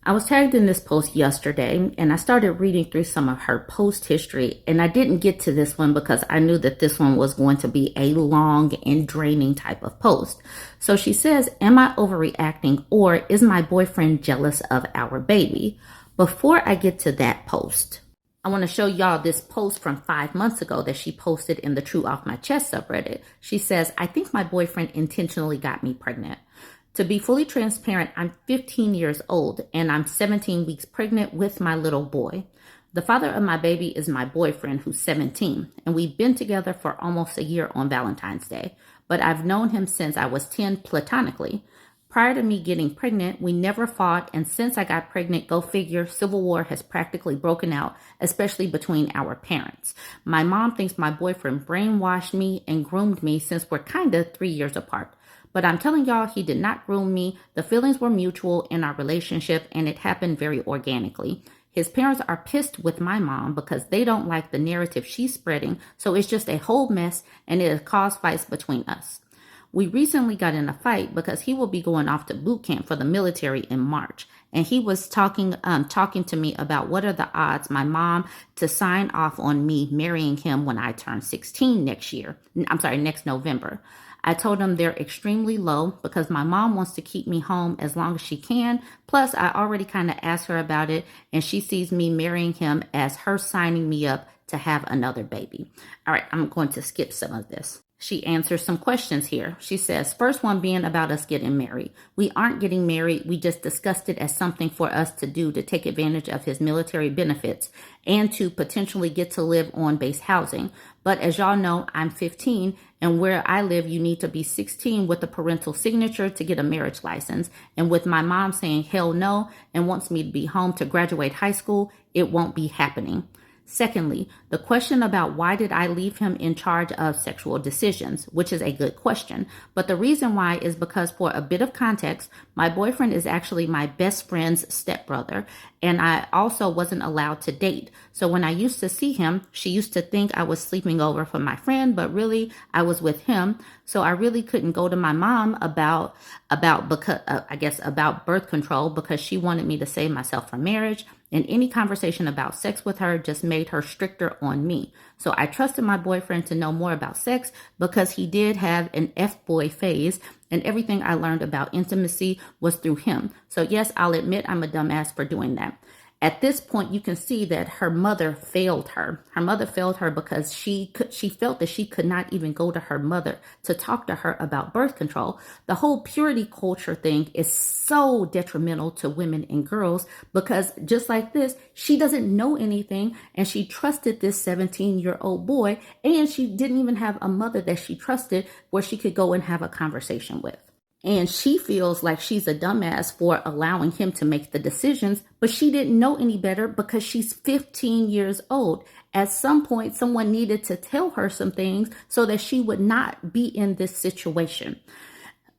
I was tagged in this post yesterday and I started reading through some of her post history, and I didn't get to this one because I knew that this one was going to be a long and draining type of post. So she says, am I overreacting, or is my boyfriend jealous of our baby? Before I get to that post, I want to show y'all this post from 5 months ago that she posted in the True Off My Chest subreddit. She says, I think my boyfriend intentionally got me pregnant. To be fully transparent, I'm 15 years old and I'm 17 weeks pregnant with my little boy. The father of my baby is my boyfriend, who's 17, and we've been together for almost a year on Valentine's Day, but I've known him since I was 10 platonically. Prior to me getting pregnant, we never fought, and since I got pregnant, go figure, civil war has practically broken out, especially between our parents. My mom thinks my boyfriend brainwashed me and groomed me since we're kind of 3 years apart. But I'm telling y'all, he did not groom me. The feelings were mutual in our relationship, and it happened very organically. His parents are pissed with my mom because they don't like the narrative she's spreading, so it's just a whole mess, and it has caused fights between us. We recently got in a fight because he will be going off to boot camp for the military in March, and he was talking to me about what are the odds my mom to sign off on me marrying him when I turn 16 next November. I told him they're extremely low because my mom wants to keep me home as long as she can. Plus, I already kind of asked her about it, and she sees me marrying him as her signing me up to have another baby. All right, I'm going to skip some of this. She answers some questions here. She says, first one being about us getting married. We aren't getting married. We just discussed it as something for us to do to take advantage of his military benefits and to potentially get to live on base housing. But as y'all know, I'm 15, and where I live, you need to be 16 with a parental signature to get a marriage license. And with my mom saying hell no and wants me to be home to graduate high school, it won't be happening. Secondly, the question about why did I leave him in charge of sexual decisions, which is a good question. But the reason why is because, for a bit of context, my boyfriend is actually my best friend's stepbrother, and I also wasn't allowed to date. So when I used to see him, she used to think I was sleeping over for my friend, but really I was with him. So I really couldn't go to my mom about birth control because she wanted me to save myself from marriage. And any conversation about sex with her just made her stricter on me. So I trusted my boyfriend to know more about sex because he did have an F-boy phase, and everything I learned about intimacy was through him. So yes, I'll admit I'm a dumbass for doing that. At this point, you can see that her mother failed her. Her mother failed her because she felt that she could not even go to her mother to talk to her about birth control. The whole purity culture thing is so detrimental to women and girls because just like this, she doesn't know anything, and she trusted this 17-year-old boy, and she didn't even have a mother that she trusted where she could go and have a conversation with. And she feels like she's a dumbass for allowing him to make the decisions, but she didn't know any better because she's 15 years old. At some point, someone needed to tell her some things so that she would not be in this situation.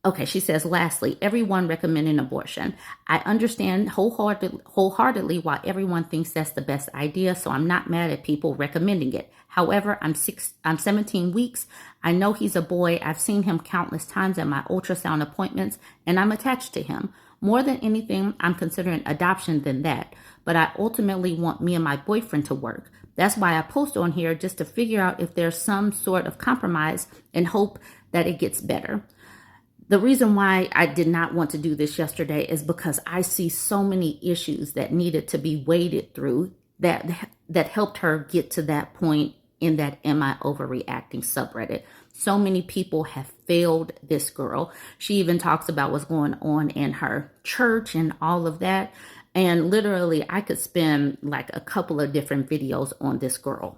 Okay, she says, lastly, everyone recommending abortion. I understand wholeheartedly why everyone thinks that's the best idea, so I'm not mad at people recommending it. However, I'm 17 weeks. I know he's a boy. I've seen him countless times at my ultrasound appointments, and I'm attached to him. More than anything, I'm considering adoption than that, but I ultimately want me and my boyfriend to work. That's why I post on here, just to figure out if there's some sort of compromise and hope that it gets better. The reason why I did not want to do this yesterday is because I see so many issues that needed to be waded through that helped her get to that point in that Am I Overreacting subreddit. So many people have failed this girl. She even talks about what's going on in her church and all of that. And literally, I could spend like a couple of different videos on this girl.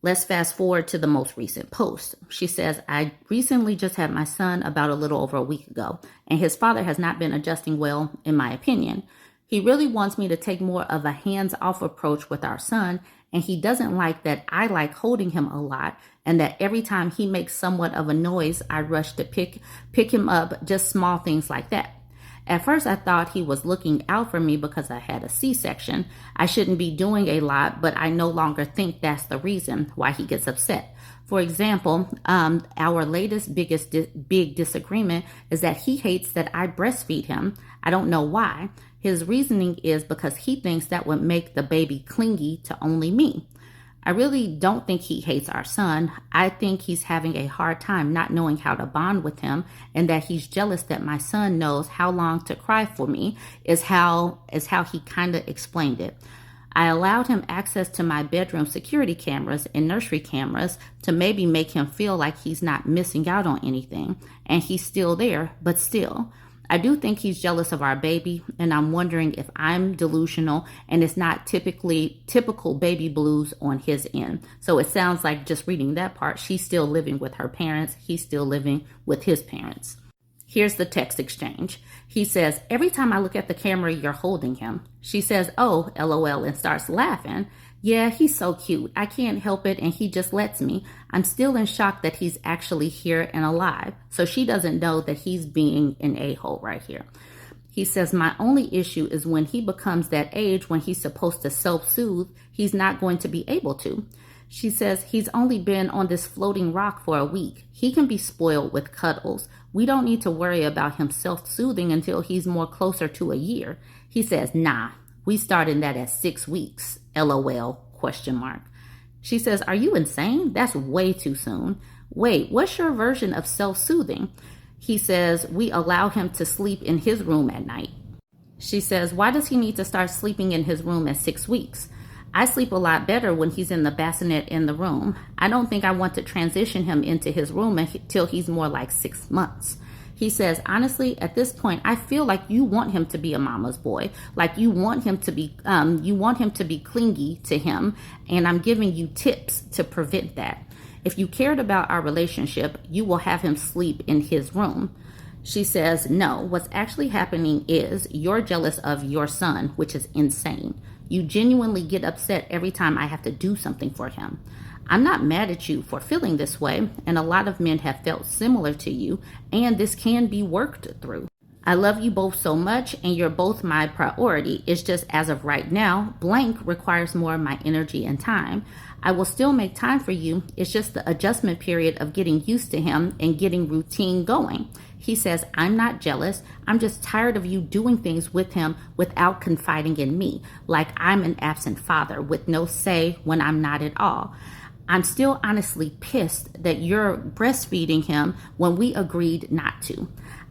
Let's fast forward to the most recent post. She says, I recently just had my son about a little over a week ago, and his father has not been adjusting well, in my opinion. He really wants me to take more of a hands-off approach with our son, and he doesn't like that I like holding him a lot, and that every time he makes somewhat of a noise, I rush to pick him up, just small things like that. At first, I thought he was looking out for me because I had a C-section. I shouldn't be doing a lot, but I no longer think that's the reason why he gets upset. For example, our latest big disagreement is that he hates that I breastfeed him. I don't know why. His reasoning is because he thinks that would make the baby clingy to only me. I really don't think he hates our son. I think he's having a hard time not knowing how to bond with him, and that he's jealous that my son knows how long to cry for me is how he kind of explained it. I allowed him access to my bedroom security cameras and nursery cameras to maybe make him feel like he's not missing out on anything, and he's still there, but still. I do think he's jealous of our baby, and I'm wondering if I'm delusional and it's not typical baby blues on his end. So it sounds like, just reading that part, she's still living with her parents. He's still living with his parents. Here's the text exchange. He says, "Every time I look at the camera, you're holding him." She says, "Oh, LOL," and starts laughing. "Yeah, he's so cute. I can't help it, and he just lets me. I'm still in shock that he's actually here and alive." So she doesn't know that he's being an a-hole right here. He says, "My only issue is when he becomes that age when he's supposed to self-soothe, he's not going to be able to." She says, "He's only been on this floating rock for a week. He can be spoiled with cuddles. We don't need to worry about him self-soothing until he's more closer to a year." He says, "Nah, we started that at 6 weeks. LOL, question mark. She says, "Are you insane? That's way too soon. Wait, what's your version of self-soothing?" He says, "We allow him to sleep in his room at night." She says, "Why does he need to start sleeping in his room at 6 weeks? I sleep a lot better when he's in the bassinet in the room. I don't think I want to transition him into his room until he's more like 6 months." He says, "Honestly, at this point, I feel like you want him to be a mama's boy. Like you want him to be clingy to him, and I'm giving you tips to prevent that. If you cared about our relationship, you will have him sleep in his room." She says, "No, what's actually happening is you're jealous of your son, which is insane. You genuinely get upset every time I have to do something for him. I'm not mad at you for feeling this way, and a lot of men have felt similar to you, and this can be worked through. I love you both so much, and you're both my priority. It's just as of right now, blank requires more of my energy and time. I will still make time for you. It's just the adjustment period of getting used to him and getting routine going." He says, "I'm not jealous. I'm just tired of you doing things with him without confiding in me, like I'm an absent father with no say when I'm not at all. I'm still honestly pissed that you're breastfeeding him when we agreed not to."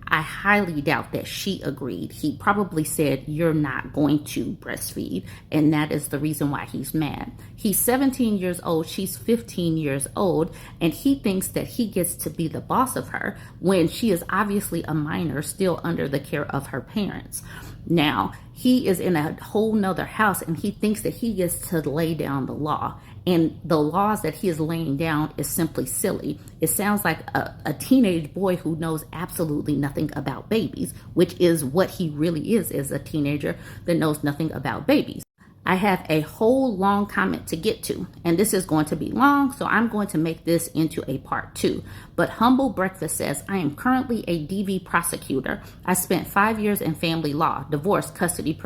I highly doubt that she agreed. He probably said, "You're not going to breastfeed," and that is the reason why he's mad. He's 17 years old, she's 15 years old, and he thinks that he gets to be the boss of her when she is obviously a minor still under the care of her parents. Now, he is in a whole nother house, and he thinks that he gets to lay down the law. And the laws that he is laying down is simply silly. It sounds like a teenage boy who knows absolutely nothing about babies, which is what he really is a teenager that knows nothing about babies. I have a whole long comment to get to, and this is going to be long, so I'm going to make this into a part 2. But Humble Breakfast says, "I am currently a DV prosecutor. I spent 5 years in family law, divorce, custody,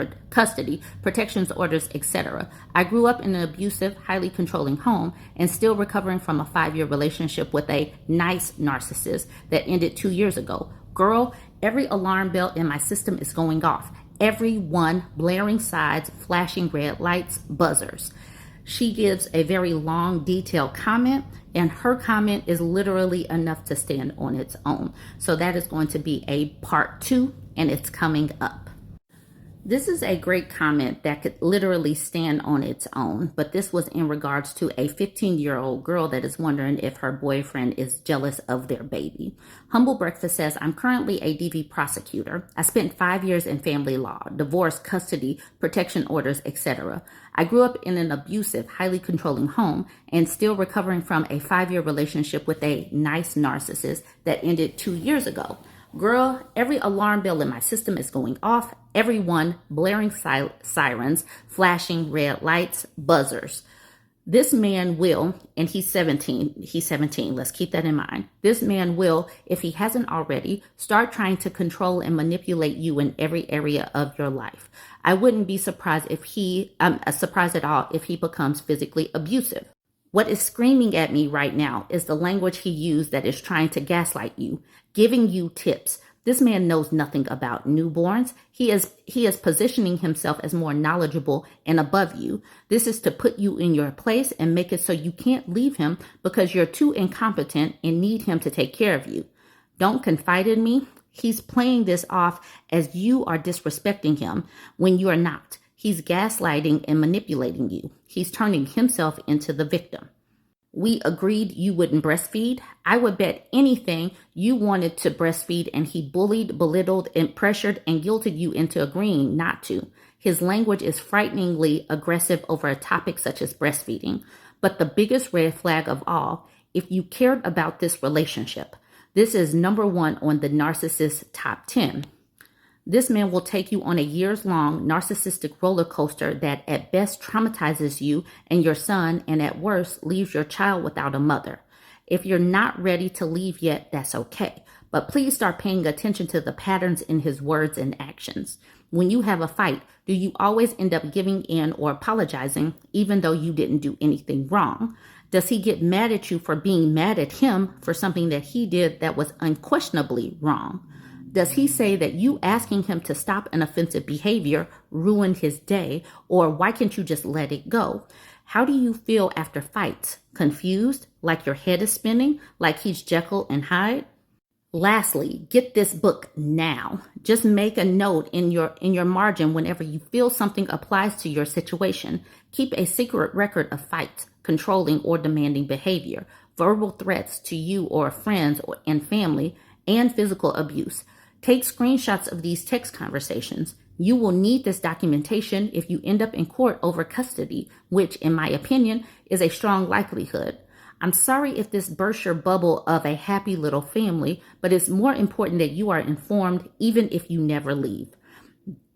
protections orders, etc. I grew up in an abusive, highly controlling home and still recovering from a 5-year relationship with a nice narcissist that ended 2 years ago. Girl, every alarm bell in my system is going off. Every one, blaring sides, flashing red lights, buzzers." She gives a very long, detailed comment, and her comment is literally enough to stand on its own. So that is going to be a part 2, and it's coming up. This is a great comment that could literally stand on its own, but this was in regards to a 15-year-old girl that is wondering if her boyfriend is jealous of their baby. Humble Breakfast says, "I'm currently a DV prosecutor. I spent 5 years in family law, divorce, custody, protection orders, etc. I grew up in an abusive, highly controlling home and still recovering from a 5-year relationship with a nice narcissist that ended 2 years ago. Girl, every alarm bell in my system is going off. Every one, blaring sirens, flashing red lights, buzzers. This man will," and he's 17, let's keep that in mind. "This man will, if he hasn't already, start trying to control and manipulate you in every area of your life. I wouldn't be surprised at all if he becomes physically abusive. What is screaming at me right now is the language he used that is trying to gaslight you, giving you tips, This man knows nothing about newborns. He is positioning himself as more knowledgeable and above you. This is to put you in your place and make it so you can't leave him because you're too incompetent and need him to take care of you. Don't confide in me. He's playing this off as you are disrespecting him when you are not. He's gaslighting and manipulating you. He's turning himself into the victim. We agreed you wouldn't breastfeed. I would bet anything you wanted to breastfeed, and he bullied, belittled, and pressured and guilted you into agreeing not to. His language is frighteningly aggressive over a topic such as breastfeeding. But the biggest red flag of all, if you cared about this relationship, this is number 1 on the narcissist top 10. This man will take you on a years-long narcissistic roller coaster that at best traumatizes you and your son, and at worst leaves your child without a mother. If you're not ready to leave yet, that's okay. But please start paying attention to the patterns in his words and actions. When you have a fight, do you always end up giving in or apologizing even though you didn't do anything wrong? Does he get mad at you for being mad at him for something that he did that was unquestionably wrong? Does he say that you asking him to stop an offensive behavior ruined his day, or why can't you just let it go? How do you feel after fights? Confused? Like your head is spinning? Like he's Jekyll and Hyde? Lastly, get this book now. Just make a note in your margin whenever you feel something applies to your situation. Keep a secret record of fights, controlling or demanding behavior, verbal threats to you or friends and family, and physical abuse. Take screenshots of these text conversations. You will need this documentation if you end up in court over custody, which, in my opinion, is a strong likelihood. I'm sorry if this bursts your bubble of a happy little family, but it's more important that you are informed even if you never leave.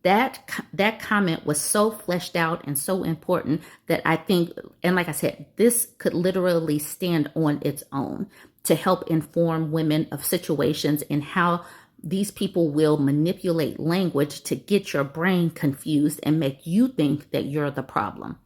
That comment was so fleshed out and so important that I think, and like I said, this could literally stand on its own to help inform women of situations and how these people will manipulate language to get your brain confused and make you think that you're the problem.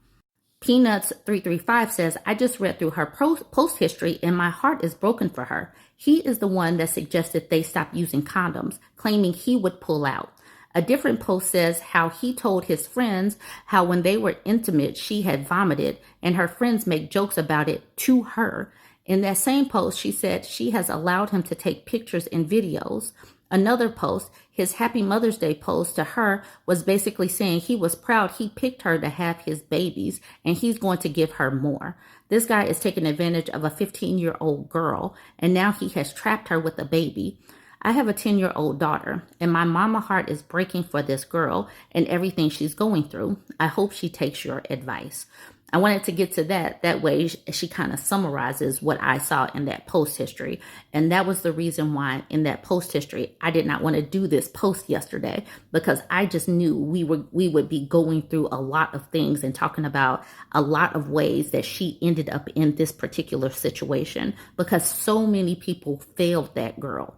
Peanuts335 says, I just read through her post history and my heart is broken for her. He is the one that suggested they stop using condoms, claiming he would pull out. A different post says how he told his friends how when they were intimate, she had vomited and her friends make jokes about it to her. In that same post, she said she has allowed him to take pictures and videos. Another post, his Happy Mother's Day post to her, was basically saying he was proud he picked her to have his babies and he's going to give her more. This guy is taking advantage of a 15-year-old girl, and now he has trapped her with a baby. I have a 10-year-old daughter, and my mama heart is breaking for this girl and everything she's going through. I hope she takes your advice. I wanted to get to that. That way she kind of summarizes what I saw in that post history. And that was the reason why in that post history, I did not want to do this post yesterday, because I just knew we would be going through a lot of things and talking about a lot of ways that she ended up in this particular situation, because so many people failed that girl.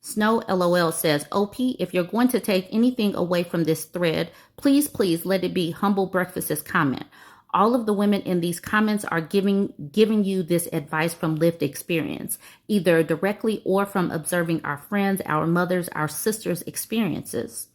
Snow LOL says, OP, if you're going to take anything away from this thread, please let it be Humble Breakfast's comment. All of the women in these comments are giving you this advice from lived experience, either directly or from observing our friends, our mothers, our sisters' experiences.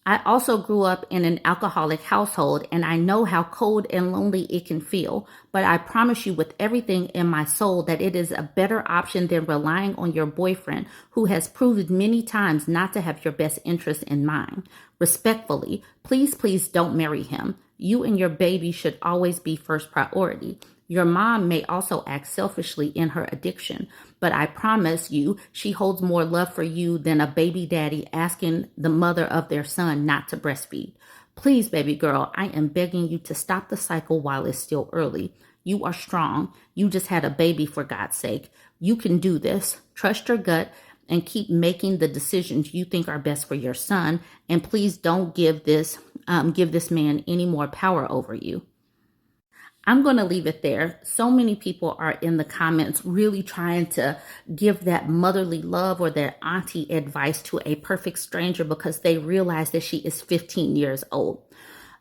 I also grew up in an alcoholic household, and I know how cold and lonely it can feel, but I promise you with everything in my soul that it is a better option than relying on your boyfriend, who has proved many times not to have your best interest in mind. Respectfully, please don't marry him. You and your baby should always be first priority. Your mom may also act selfishly in her addiction, but I promise you she holds more love for you than a baby daddy asking the mother of their son not to breastfeed. Please, baby girl, I am begging you to stop the cycle while it's still early. You are strong. You just had a baby, for God's sake. You can do this. Trust your gut and keep making the decisions you think are best for your son. And please don't give this man any more power over you. I'm going to leave it there. So many people are in the comments really trying to give that motherly love or that auntie advice to a perfect stranger because they realize that she is 15 years old.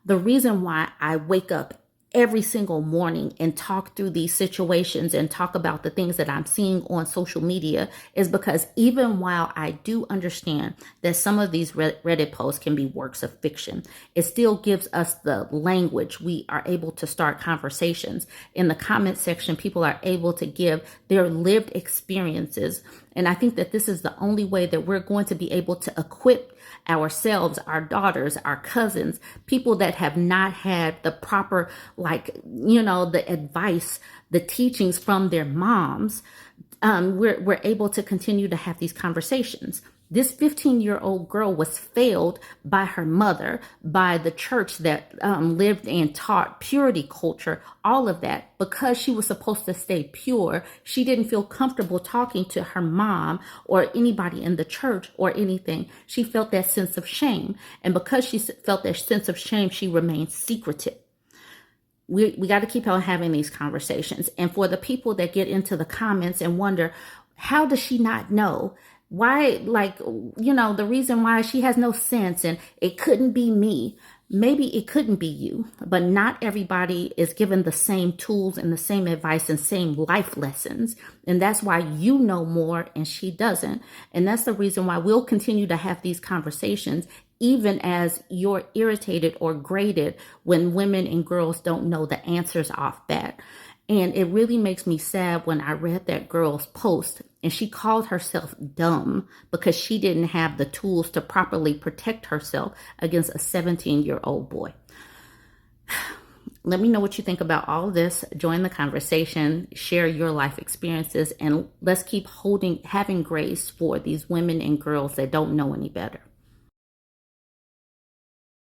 The reason why I wake up every single morning and talk through these situations and talk about the things that I'm seeing on social media is because even while I do understand that some of these Reddit posts can be works of fiction, it still gives us the language. We are able to start conversations. In the comment section, people are able to give their lived experiences. And I think that this is the only way that we're going to be able to equip ourselves, our daughters, our cousins, people that have not had the proper, the advice, the teachings from their moms. We're able to continue to have these conversations. This 15-year-old girl was failed by her mother, by the church that lived and taught purity culture, all of that. Because she was supposed to stay pure, she didn't feel comfortable talking to her mom or anybody in the church or anything. She felt that sense of shame. And because she felt that sense of shame, she remained secretive. We got to keep on having these conversations. And for the people that get into the comments and wonder, how does she not know? Why, the reason why she has no sense and it couldn't be me. Maybe it couldn't be you, but not everybody is given the same tools and the same advice and same life lessons. And that's why you know more and she doesn't. And that's the reason why we'll continue to have these conversations, even as you're irritated or grated when women and girls don't know the answers off bat. And it really makes me sad when I read that girl's post and she called herself dumb because she didn't have the tools to properly protect herself against a 17-year-old boy. Let me know what you think about all of this. Join the conversation, share your life experiences, and let's keep having grace for these women and girls that don't know any better.